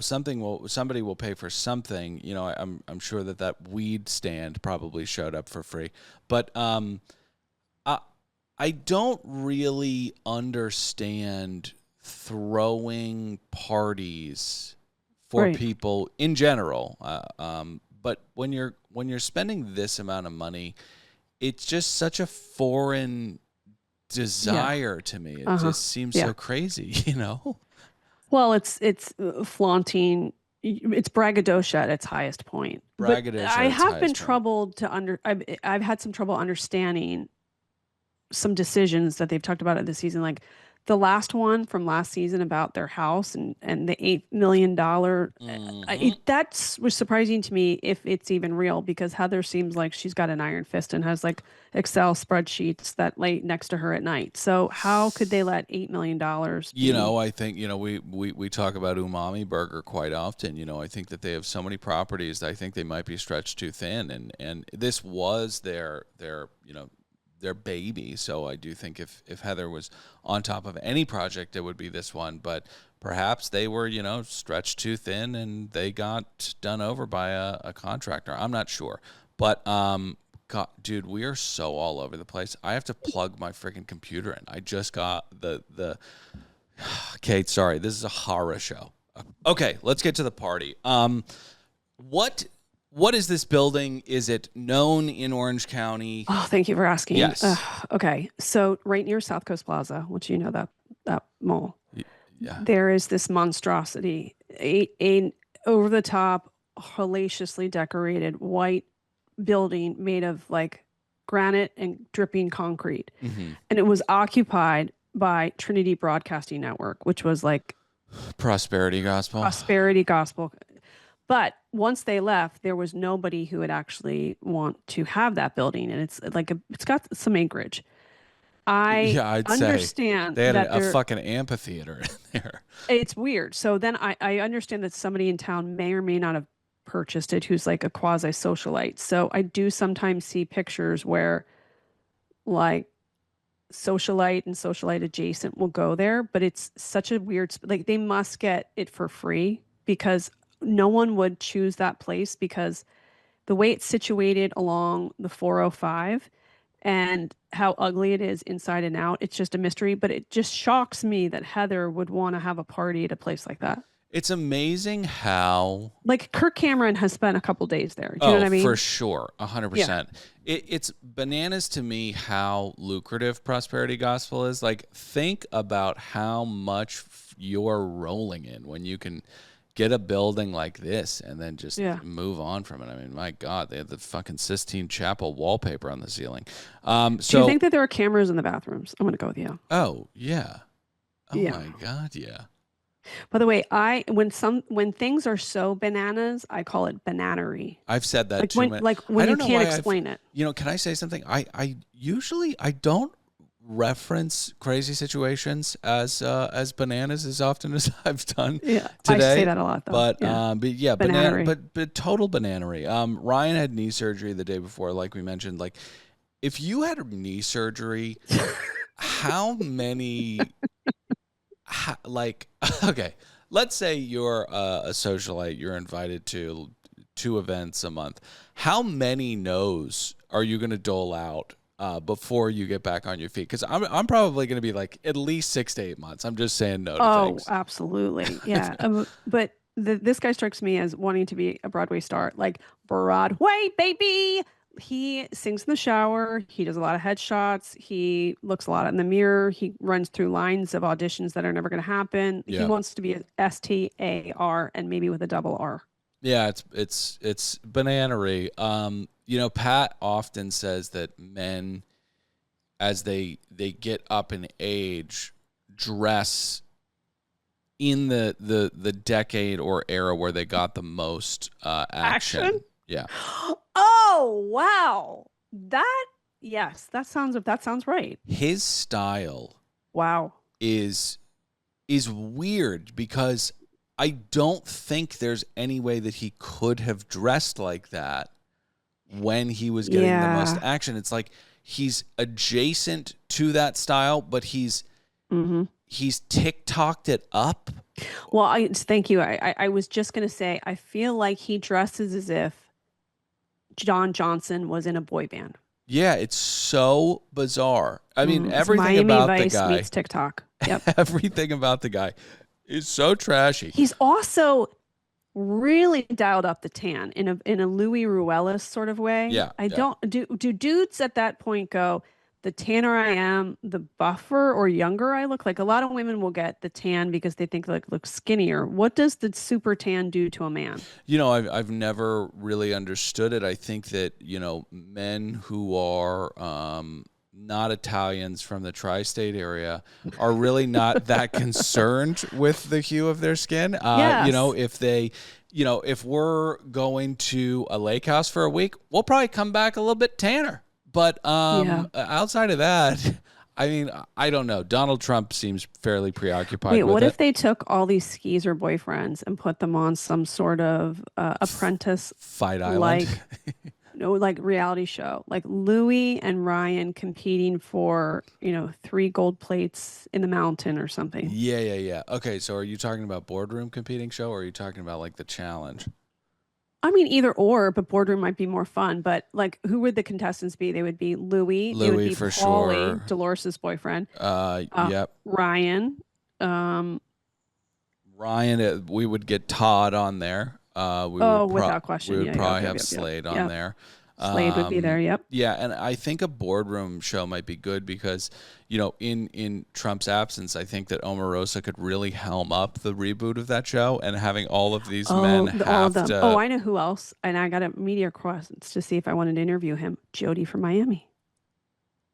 somebody will pay for something. I'm sure that weed stand probably showed up for free. But I don't really understand throwing parties for people in general, but when you're spending this amount of money, it's just such a foreign desire to me. It just seems so crazy, Well, it's flaunting. It's braggadocio at its highest point. Braggadocio. I have been troubled I've had some trouble understanding some decisions that they've talked about in this season, like the last one from last season about their house and the $8 million. That was surprising to me if it's even real, because Heather seems like she's got an iron fist and has like Excel spreadsheets that lay next to her at night. So how could they let $8 million? I think, we talk about Umami Burger quite often. I think that they have so many properties that I think they might be stretched too thin. And this was their baby. So I do think if Heather was on top of any project, it would be this one. But perhaps they were, stretched too thin and they got done over by a contractor. I'm not sure. But, God, dude, we are so all over the place. I have to plug my freaking computer in. I just got the Kate, sorry, this is a horror show. Okay, let's get to the party. What is this building? Is it known in Orange County? Oh, thank you for asking. Yes. Okay. So right near South Coast Plaza, which that mall, yeah, there is this monstrosity, a over the top, hellaciously decorated white building made of like granite and dripping concrete. Mm-hmm. And it was occupied by Trinity Broadcasting Network, which was like Prosperity Gospel. But once they left, there was nobody who would actually want to have that building. And it's like it's got some acreage. I'd understand they had a fucking amphitheater in there. It's weird. So then I understand that somebody in town may or may not have purchased it who's like a quasi socialite. So I do sometimes see pictures where like socialite and socialite adjacent will go there, but it's such a weird, like they must get it for free because no one would choose that place, because the way it's situated along the 405 and how ugly it is inside and out, it's just a mystery. But it just shocks me that Heather would want to have a party at a place like that. It's amazing how, like, Kirk Cameron has spent a couple days there. Do you know what I mean? For sure, 100%. It's bananas to me how lucrative prosperity gospel is. Like, think about how much you're rolling in when you can get a building like this and then just move on from it. I mean, my God, they had the fucking Sistine Chapel wallpaper on the ceiling. Do you think that there are cameras in the bathrooms? I'm going to go with you. Oh, yeah. Oh, my God, yeah. By the way, when things are so bananas, I call it bananery. I've said that like too. When you can't explain it. You know, can I say something? I usually don't reference crazy situations as bananas as often as I've done today. I say that a lot though. But Bananery. but total bananery. Ryan had knee surgery the day before, like we mentioned. Like, if you had knee surgery, how many okay, let's say you're a socialite, you're invited to 2 events a month. How many no's are you going to dole out before you get back on your feet? Because I'm probably going to be like at least 6 to 8 months. I'm just saying no to things. Oh, absolutely. Yeah. But this guy strikes me as wanting to be a Broadway star, like Broadway, baby. He sings in the shower. He does a lot of headshots. He looks a lot in the mirror. He runs through lines of auditions that are never going to happen. Yeah. He wants to be a STAR and maybe with a double R. Yeah, it's bananery. You know, Pat often says that men, as they get up in age, dress in the decade or era where they got the most action. Yeah. Oh, wow. That sounds right. His style is weird because I don't think there's any way that he could have dressed like that when he was getting the most action. It's like he's adjacent to that style, but he's TikToked it up. Well, thank you. I was just going to say, I feel like he dresses as if John Jansen was in a boy band. Yeah, it's so bizarre. I mean, everything Miami about Vice the guy meets TikTok. Yep. Everything about the guy is so trashy. He's also really dialed up the tan in a Louis Ruelas sort of way. Yeah. Don't do dudes at that point go, the tanner I am, the buffer or younger I look. Like, a lot of women will get the tan because they think like look skinnier. What does the super tan do to a man? You know, I've never really understood it. I think that, you know, men who are not Italians from the tri-state area are really not that concerned with the hue of their skin. Yes. You know, if we're going to a lake house for a week, we'll probably come back a little bit tanner. But outside of that, I mean, I don't know. Donald Trump seems fairly preoccupied with it. Wait, what if they took all these skeezer boyfriends and put them on some sort of apprentice Fight Island? Like reality show, like Louis and Ryan competing for, 3 gold plates in the mountain or something. Yeah. Okay, so are you talking about boardroom competing show, or are you talking about like the challenge? I mean, either or, but boardroom might be more fun. But like, who would the contestants be? They would be Louis. It would be for Paulie, sure. Dolores' boyfriend. Yep. Ryan. Ryan. We would get Todd on there. Without question. We would probably have Slade on there. Slade would be there. Yep. Yeah, and I think a boardroom show might be good because, in Trump's absence, I think that Omarosa could really helm up the reboot of that show, and having all of these men all of them. to. Oh, I know who else, and I got a media request to see if I wanted to interview him. Jody from Miami.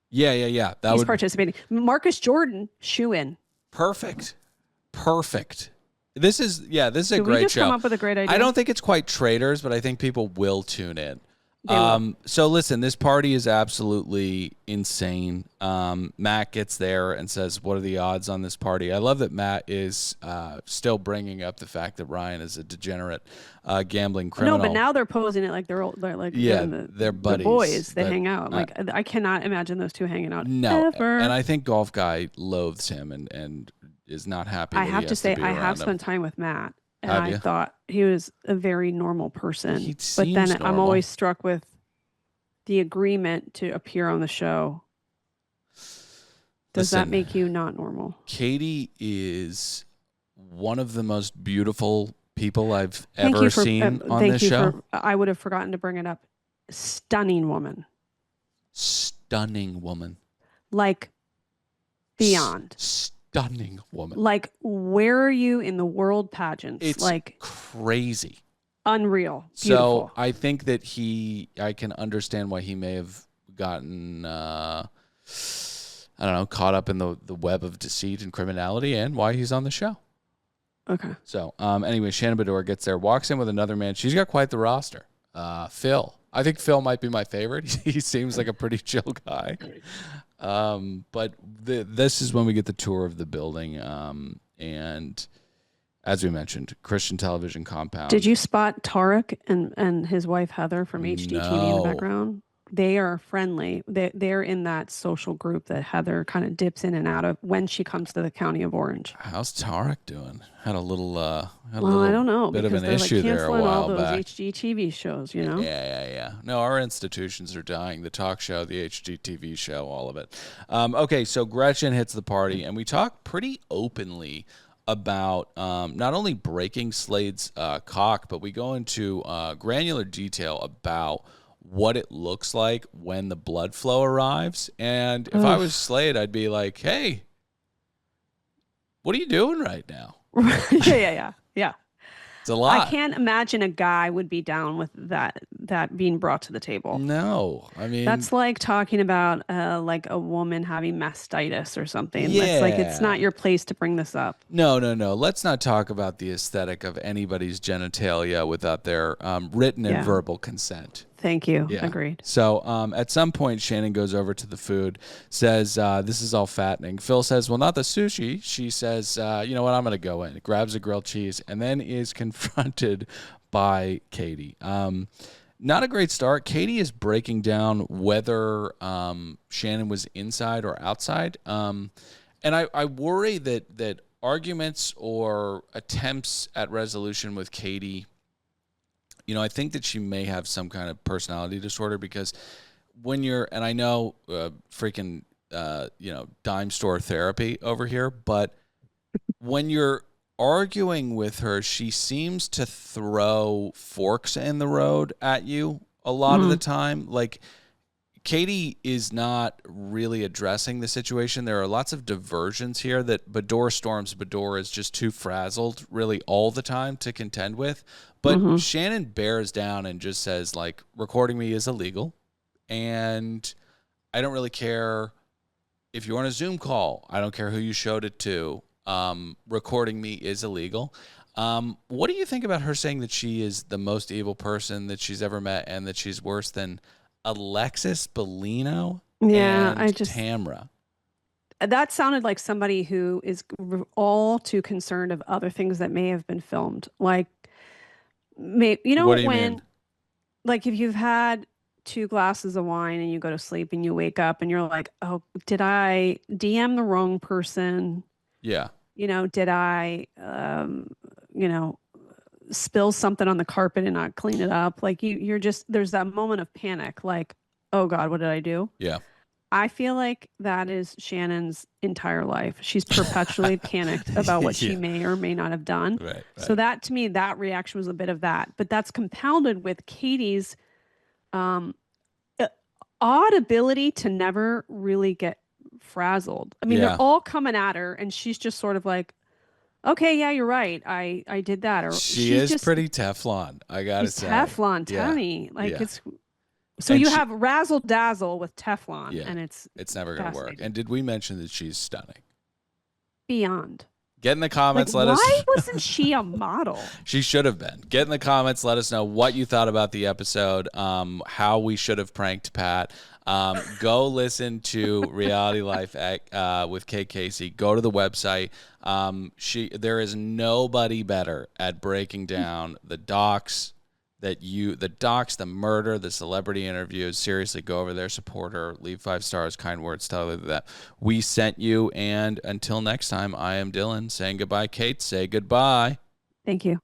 Yeah. He's participating. Marcus Jordan, shoe in. Perfect. This is a great show. We just come up with a great idea. I don't think it's quite Traitors, but I think people will tune in. So listen, this party is absolutely insane. Matt gets there and says, "What are the odds on this party?" I love that Matt is still bringing up the fact that Ryan is a degenerate gambling criminal. No, but now they're posing it like they're like they're buddies. They're boys. They hang out. Like, I cannot imagine those two hanging out ever. And I think Golf Guy loathes him and is not happy. I have to say, I have spent time with Matt. and Have I you? thought he was a very normal person. He But seems then I'm normal. always struck with the agreement to appear on the show. Does that Listen, make you not normal? Katie is one of the most beautiful people I've Thank ever you for seen on thank this you show. for I would have forgotten to bring it up. Stunning woman. Stunning woman. Like beyond. Stunning woman. Like, where are you in the world pageants? It's like crazy. Unreal. So Beautiful. I think that I can understand why he may have gotten, I don't know, caught up in the web of deceit and criminality, and why he's on the show. Okay. So anyway, Shannon Bedore gets there, walks in with another man. She's got quite the roster. Phil. I think Phil might be my favorite. He seems like a pretty chill guy. But this is when we get the tour of the building. And as we mentioned, Christian Television Compound. Did you spot Tarek and his wife Heather from HGTV in the background? They are friendly. They're in that social group that Heather kind of dips in and out of when she comes to the County of Orange. How's Tarek doing? Had a little, I don't know, bit of an because issue they're like there a canceling all while those back. HGTV shows, you know? Yeah. No, our institutions are dying. The talk show, the HGTV show, all of it. Okay, so Gretchen hits the party, and we talk pretty openly about not only breaking Slade's cock, but we go into granular detail about what it looks like when the blood flow arrives. And if I was Slade, I'd be like, hey, what are you doing right now? Yeah. It's a lot. I can't imagine a guy would be down with that being brought to the table. No, I mean, that's like talking about like a woman having mastitis or something. Yeah. It's like, it's not your place to bring this up. No. Let's not talk about the aesthetic of anybody's genitalia without their written and verbal consent. Thank you. Yeah. Agreed. So at some point, Shannon goes over to the food, says, this is all fattening. Phil says, well, not the sushi. She says, you know what, I'm going to go in. Grabs a grilled cheese and then is confronted by Katie. Not a great start. Katie is breaking down whether Shannon was inside or outside. And I worry that arguments or attempts at resolution with Katie, you know, I think that she may have some kind of personality disorder, because when you're, and I know freaking, dime store therapy over here, but when you're arguing with her, she seems to throw forks in the road at you a lot of the time. Like, Katie is not really addressing the situation. There are lots of diversions here that Bedore storms. Bedore is just too frazzled really all the time to contend with. But Shannon bears down and just says, like, recording me is illegal. And I don't really care if you're on a Zoom call. I don't care who you showed it to. Recording me is illegal. What do you think about her saying that she is the most evil person that she's ever met, and that she's worse than Alexis Bellino and Tamara? That sounded like somebody who is all too concerned of other things that may have been filmed. Like, what do you mean? Like, if you've had 2 glasses of wine and you go to sleep and you wake up and you're like, oh, did I DM the wrong person? Yeah. Did I, spill something on the carpet and not clean it up? Like, you're just, there's that moment of panic. Like, oh God, what did I do? Yeah. I feel like that is Shannon's entire life. She's perpetually panicked about what she may or may not have done. Right. So that, to me, that reaction was a bit of that. But that's compounded with Katie's odd ability to never really get frazzled. I mean, they're all coming at her, and she's just sort of like, okay, yeah, you're right. I did that. Or she is just pretty Teflon, I gotta say. Teflon, Tony. It's so and you have razzle dazzle with Teflon, and it's never gonna work. And did we mention that she's stunning? Beyond. Get in the comments. Let us. Why wasn't she a model? She should have been. Get in the comments. Let us know what you thought about the episode. How we should have pranked Pat. Go listen to Reality Life with Kate Casey. Go to the website. There is nobody better at breaking down the docs, the murder, the celebrity interviews. Seriously, go over there, support her, leave 5 stars, kind words, tell her that we sent you. And until next time, I am Dylan saying goodbye. Kate, say goodbye. Thank you.